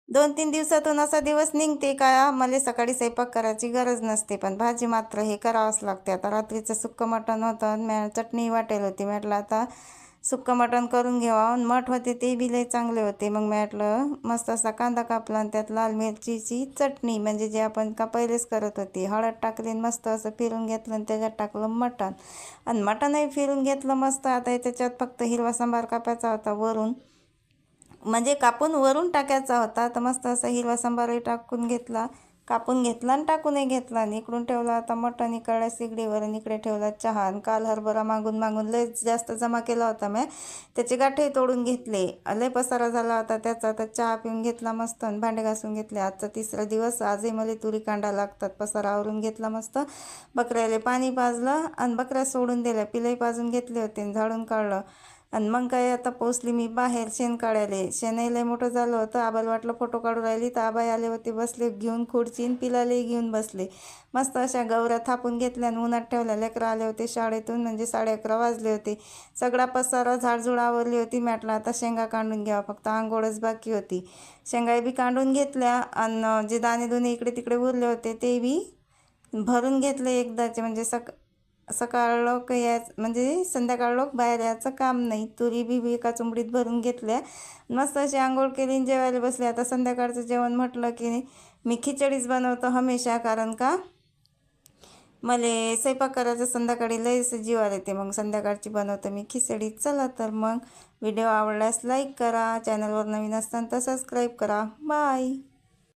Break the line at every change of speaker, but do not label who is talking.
2-3 दिवसातून असा दिवस निघते का मला सकाळी स्वयंपाक करायची गरज नसते, पण भाजी मात्र हे करावंच लागते. आता रात्रीचं सुक्कं मटण होतं आणि चटणी वाटेल होती. म्हटलं आता सुक्कं मटण करून घ्यावं आणि मठ होते ते बी लय चांगले होते. मग म्हटलं मस्त असा कांदा कापला आणि त्यात लाल मिरचीची चटणी म्हणजे जे आपण का पहिलेच करत होती, हळद टाकली मस्त असं फिरून घेतलं आणि त्याच्यात टाकलं मटण आणि मटणही फिरून घेतलं मस्त. आता त्याच्यात फक्त हिरवा सांबार कापायचा होता वरून, म्हणजे कापून वरून टाकायचा होता. तर मस्त असा हिरवा सांबारही टाकून घेतला, कापून घेतला आणि टाकूनही घेतला आणि इकडून ठेवला आता मटण इकडे सिगडीवर आणि इकडे ठेवला चहा. आणि काल हरभरा मागून मागून लय जास्त जमा केला होता मी, त्याचे गाठे तोडून घेतले. लय पसारा झाला होता त्याचा. तर चहा पिऊन घेतला मस्त आणि भांडे घासून घेतले. आजचा 3रा दिवस, आजही मला तुरी कांडा लागतात. पसारा आवरून घेतला मस्त, बकऱ्याला पाणी पाजलं आणि बकऱ्या सोडून दिल्या, पिलंही पाजून घेतले होते आणि झाडून काढलं. आणि मग काय आता पोचली मी बाहेर शेण काढायला. शेणही लय मोठं झालं होतं. आबाला वाटलं फोटो काढून राहिली, तर आबाई आले होते, बसले घेऊन खुर्ची, पिलालाही घेऊन बसले. मस्त अशा गवऱ्या थापून घेतल्या आणि उन्हात ठेवल्या. लेकरं आले होते शाळेतून, म्हणजे 11:30 वाजले होते. सगळा पसारा झाडझूड आवरली होती. म्हटलं आता शेंगा काढून घ्यावा, फक्त आंघोळच बाकी होती. शेंगा बी काढून घेतल्या आणि जे दाणे दुणे इकडे तिकडे उरले होते ते बी भरून घेतले एकदाचे. म्हणजे सकाळ लोक याच म्हणजे संध्याकाळ लोक बाहेर यायचं काम नाही. तुरी बी एका चुंबडीत भरून घेतल्या, मस्त अशी आंघोळ केली आणि जेवायला बसले. आता संध्याकाळचं जेवण म्हटलं की मी खिचडीच बनवतो हमेशा, कारण का मला स्वयंपाक करायचं संध्याकाळी लयच जीवाला येते. मग संध्याकाळची बनवतो मी खिचडी. चला तर मग व्हिडिओ आवडल्यास लाईक करा, चॅनलवर नवीन असताना तर सबस्क्राईब करा. बाय.